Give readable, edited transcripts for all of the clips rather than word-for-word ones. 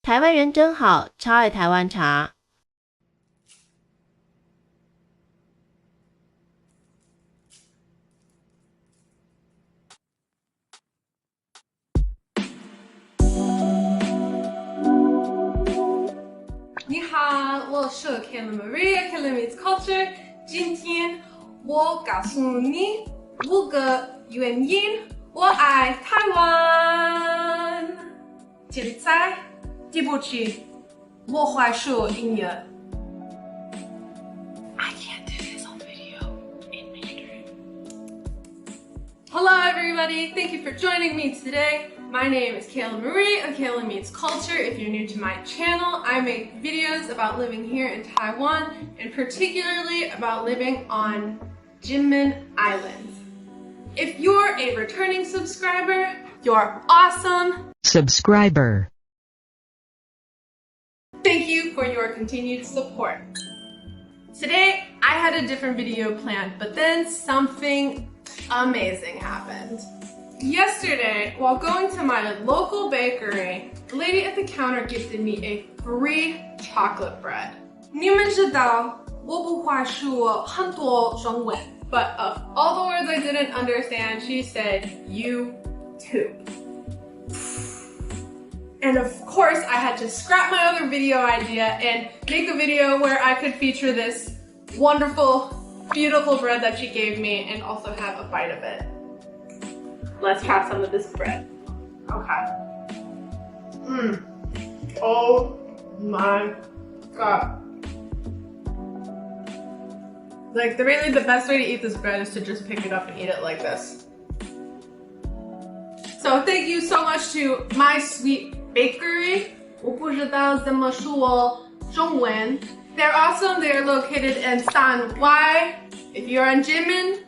台湾人真好，超爱台湾茶。你好，我是 Kayla Maria，Kayla meets culture。今天我告诉你5个原因我爱台湾。现在第部曲，我会说英语。I can't do this on video in Mandarin. Hello everybody, thank you for joining me today. My name is Kayla Marie of Kayla Meets Culture. If you're new to my channel, I make videos about living here in Taiwan and particularly about living on Jinmen Island. If you're a returning subscriber, you're awesome. Subscriber. Thank you for your continued support. Today, I had a different video planned, but then something amazing happened. Yesterday, while going to my local bakery, the lady at the counter gifted me a free chocolate bread. 你们知道，我不会说很多中文, but of all the words I didn't understand, she said, YouTube. And of course, I had to scrap my other video idea and make a video where I could feature this wonderful, beautiful bread that she gave me and also have a bite of it. Let's try some of this bread. Okay. Oh my god. Like, really the best way to eat this bread is to just pick it up and eat it like this. So thank you so much to My Sweet Bakery. 我不知道怎么说中文. They're awesome. They're located in Sanwai. If you're in Jinmen,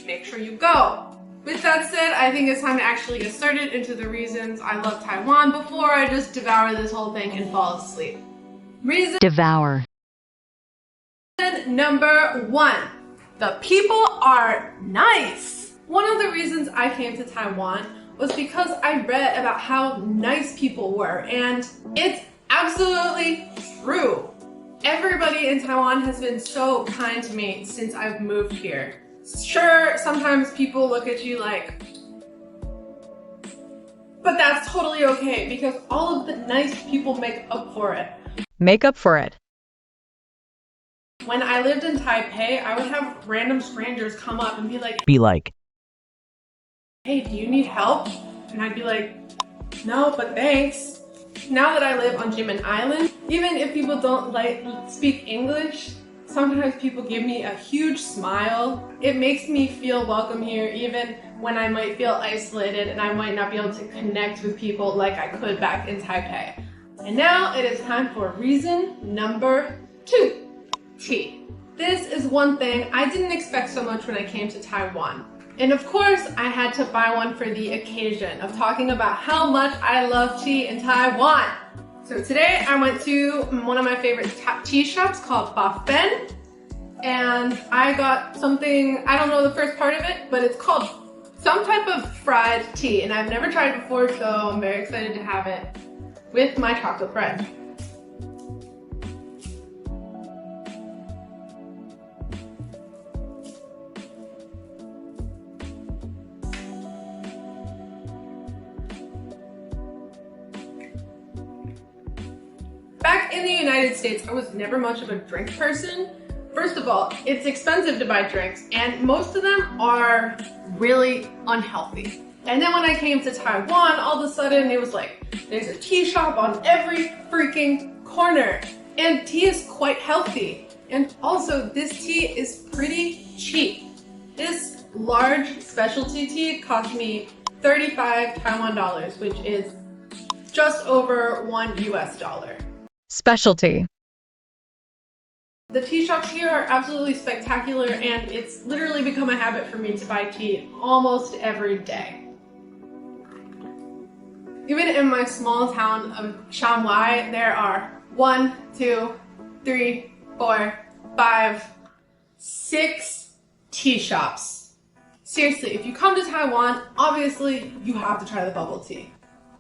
make sure you go. With that said, I think it's time to actually get started into the reasons I love Taiwan before I just devour this whole thing and fall asleep. Reason Devour. number 1. The people are nice. One of the reasons I came to Taiwan was because I read about how nice people were, and it's absolutely true. Everybody in Taiwan has been so kind to me since I've moved here. Sure, sometimes people look at you like, but that's totally okay because all of the nice people make up for it. Make up for it. When I lived in Taipei, I would have random strangers come up and be like, hey, do you need help? And I'd be like, no, but thanks. Now that I live on Jinmen Island, even if people don't speak English, sometimes people give me a huge smile. It makes me feel welcome here even when I might feel isolated and I might not be able to connect with people like I could back in Taipei. And now it is time for reason number 2. Tea. This is one thing I didn't expect so much when I came to Taiwan. And of course, I had to buy one for the occasion of talking about how much I love tea in Taiwan. So today I went to one of my favorite tea shops called Ba Fen, and I got something, I don't know the first part of it, but it's called some type of fried tea, and I've never tried it before, so I'm very excited to have it with my chocolate bread. Back in the United States, I was never much of a drink person. First of all, it's expensive to buy drinks, and most of them are really unhealthy. And then when I came to Taiwan, all of a sudden it was like, there's a tea shop on every freaking corner, and tea is quite healthy. And also, this tea is pretty cheap. This large specialty tea cost me 35 Taiwan dollars, which is just over $1 US. Specialty. The tea shops here are absolutely spectacular, and it's literally become a habit for me to buy tea almost every day. Even in my small town of Shanghai, there are 1, 2, 3, 4, 5, 6 tea shops. Seriously, if you come to Taiwan, obviously you have to try the bubble tea.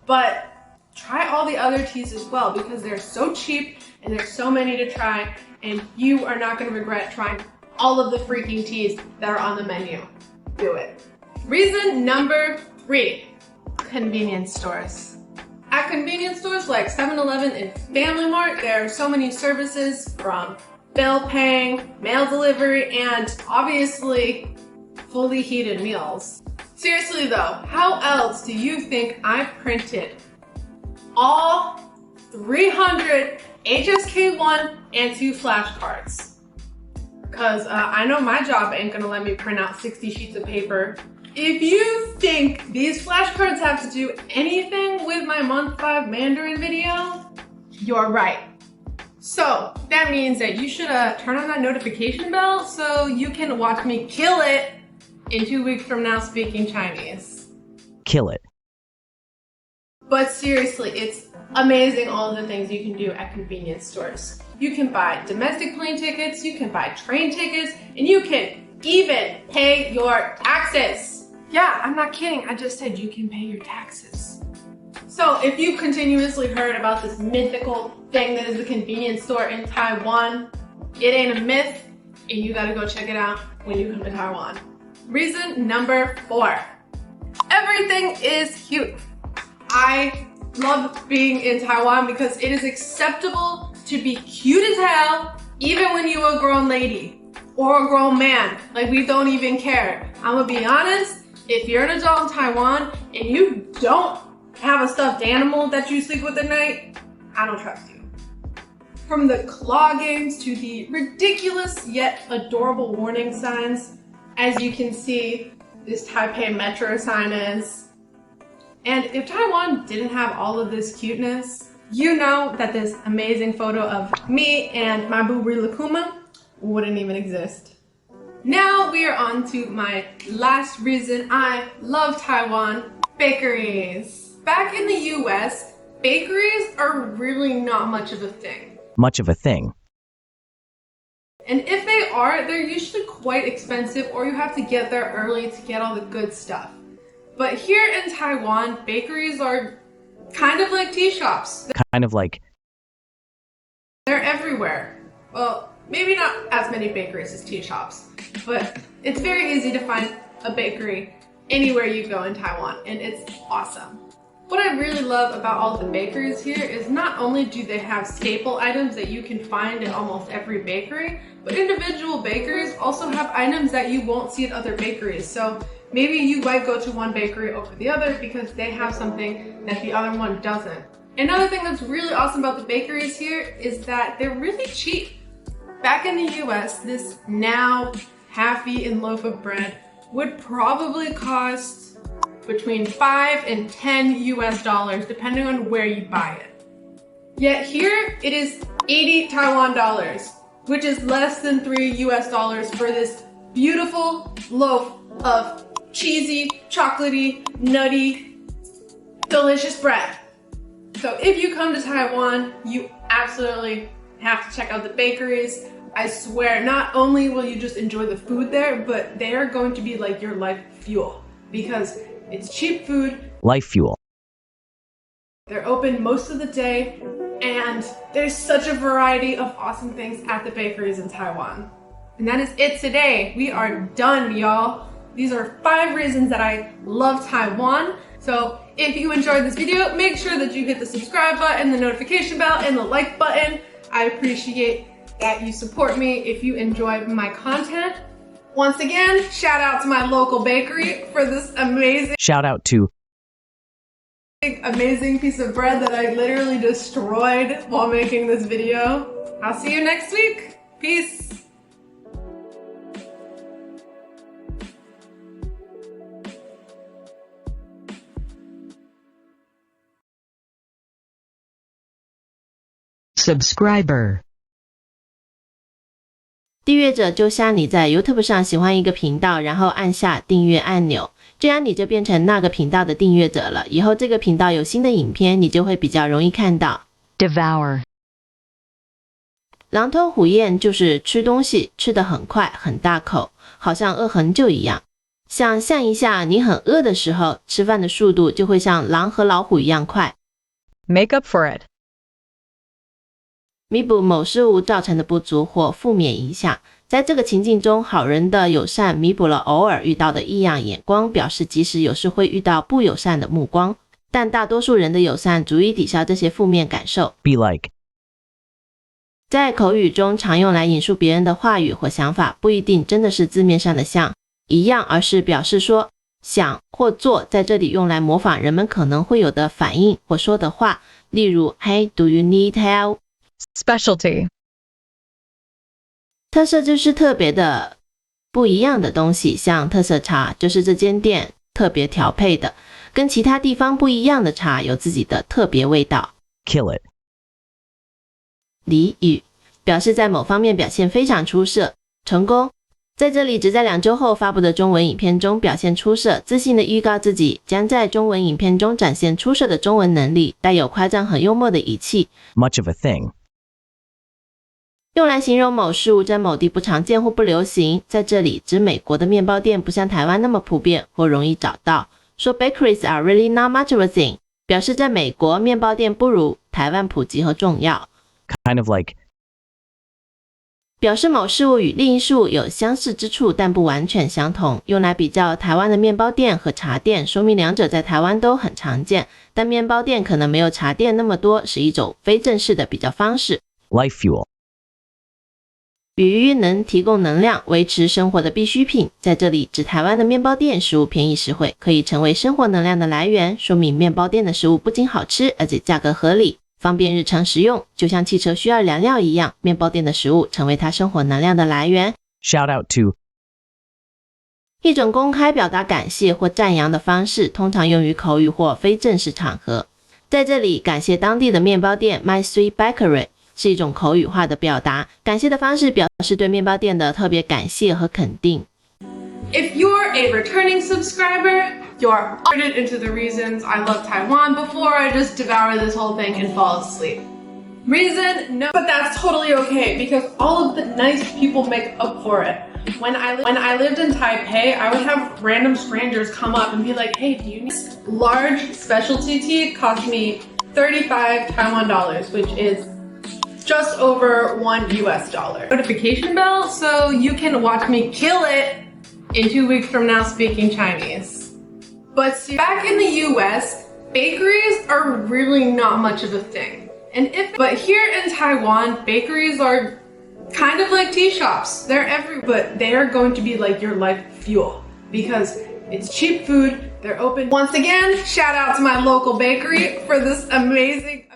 But try all the other teas as well because they're so cheap and there's so many to try, and you are not going to regret trying all of the freaking teas that are on the menu. Do it. Reason number 3, convenience stores. At convenience stores like 7-Eleven and Family Mart, there are so many services from bill paying, mail delivery, and obviously fully heated meals. Seriously though, how else do you think I printed all 300 HSK1 and 2 flashcards? Because I know my job ain't gonna let me print out 60 sheets of paper. If you think these flashcards have to do anything with my month 5 Mandarin video, you're right. So that means that you should turn on that notification bell so you can watch me kill it in 2 weeks from now speaking Chinese. Kill it. But seriously, it's amazing all of the things you can do at convenience stores. You can buy domestic plane tickets, you can buy train tickets, and you can even pay your taxes. Yeah, I'm not kidding. I just said you can pay your taxes. So if you've continuously heard about this mythical thing that is the convenience store in Taiwan, it ain't a myth, and you gotta go check it out when you come to Taiwan. Reason number 4, everything is cute. I love being in Taiwan because it is acceptable to be cute as hell even when you're a grown lady or a grown man. Like, we don't even care. I'm gonna be honest, if you're an adult in Taiwan and you don't have a stuffed animal that you sleep with at night, I don't trust you. From the claw games to the ridiculous yet adorable warning signs, as you can see, this Taipei Metro sign is. And if Taiwan didn't have all of this cuteness, you know that this amazing photo of me and my boo Rilakuma wouldn't even exist. Now we are on to my last reason I love Taiwan, bakeries. Back in the US, bakeries are really not much of a thing. Much of a thing. And if they are, they're usually quite expensive or you have to get there early to get all the good stuff. But here in Taiwan, bakeries are kind of like tea shops. Kind of like. They're everywhere. Well, maybe not as many bakeries as tea shops, but it's very easy to find a bakery anywhere you go in Taiwan, and it's awesome. What I really love about all the bakeries here is not only do they have staple items that you can find in almost every bakery, but individual bakeries also have items that you won't see at other bakeries. So maybe you might go to one bakery over the other because they have something that the other one doesn't. Another thing that's really awesome about the bakeries here is that they're really cheap. Back in the US, this now half-eaten loaf of bread would probably cost between $5 and $10 depending on where you buy it. Yet here it is 80 Taiwan dollars, which is less than $3 for this beautiful loaf of cheesy, chocolatey, nutty, delicious bread. So if you come to Taiwan, you absolutely have to check out the bakeries. I swear, not only will you just enjoy the food there, but they are going to be like your life fuel because it's cheap food. Life fuel. They're open most of the day, and there's such a variety of awesome things at the bakeries in Taiwan. And that is it today. We are done, y'all. These are 5 reasons that I love Taiwan. So if you enjoyed this video, make sure that you hit the subscribe button, the notification bell, and the like button. I appreciate that you support me if you enjoy my content. Once again, shout out to my local bakery for this amazing piece of bread that I literally destroyed while making this video. I'll see you next week. Peace. Subscriber. 订阅者就像你在 YouTube 上喜欢一个频道，然后按下订阅按钮，这样你就变成那个频道的订阅者了。以后这个频道有新的影片，你就会比较容易看到。devour. 狼吞虎嚥就是吃东西吃得很快很大口，好像饿很久一样。想象一下你很饿的时候，吃饭的速度就会像狼和老虎一样快。make up for it, 弥补某事物造成的不足或负面影响。在这个情境中，好人的友善弥补了偶尔遇到的异样眼光，表示即使有时会遇到不友善的目光，但大多数人的友善足以抵消这些负面感受。 be like, 在口语中常用来引述别人的话语或想法，不一定真的是字面上的像一样，而是表示说想或做，在这里用来模仿人们可能会有的反应或说的话。例如 Hey, do you need help? specialty, 特色就是特别的，不一样的东西，像特色茶就是这间店特别调配的，跟其他地方不一样的茶有自己的特别味道。 kill it, 俚语表示在某方面表现非常出色，成功。在这里只在2周后发布的中文影片中表现出色，自信地预告自己将在中文影片中展现出色的中文能力，带有夸张和幽默的语气。 much of a thing, 用来形容某事物在某地不常见或不流行，在这里指美国的面包店不像台湾那么普遍或容易找到。说 bakeries are really not much of a thing， 表示在美国面包店不如台湾普及和重要。 kind of like, 表示某事物与另一事物有相似之处，但不完全相同，用来比较台湾的面包店和茶店，说明两者在台湾都很常见，但面包店可能没有茶店那么多，是一种非正式的比较方式。 life fuel, 比喻能提供能量、维持生活的必需品，在这里指台湾的面包店食物便宜实惠，可以成为生活能量的来源，说明面包店的食物不仅好吃，而且价格合理，方便日常食用，就像汽车需要燃料一样，面包店的食物成为它生活能量的来源。 shout out to, 一种公开表达感谢或赞扬的方式，通常用于口语或非正式场合。在这里，感谢当地的面包店 My Sweet Bakery 是一种口语化的表达，感谢的方式表示对面包店的特别感谢和肯定。 If you're a returning subscriber, you're hearted into the reasons I love Taiwan before I just devour this whole thing and fall asleep. Reason? No. But that's totally okay because all of the nice people make up for it. When I lived in Taipei, I would have random strangers come up and be like, hey, do you need this? Large specialty tea cost me 35 Taiwan dollars, which is just over $1 US. Notification bell so you can watch me kill it in 2 weeks from now speaking Chinese. But see, back in the US, bakeries are really not much of a thing. But here in Taiwan, bakeries are kind of like tea shops. They're but they are going to be like your life fuel because it's cheap food, they're open. Once again, shout out to my local bakery for this amazing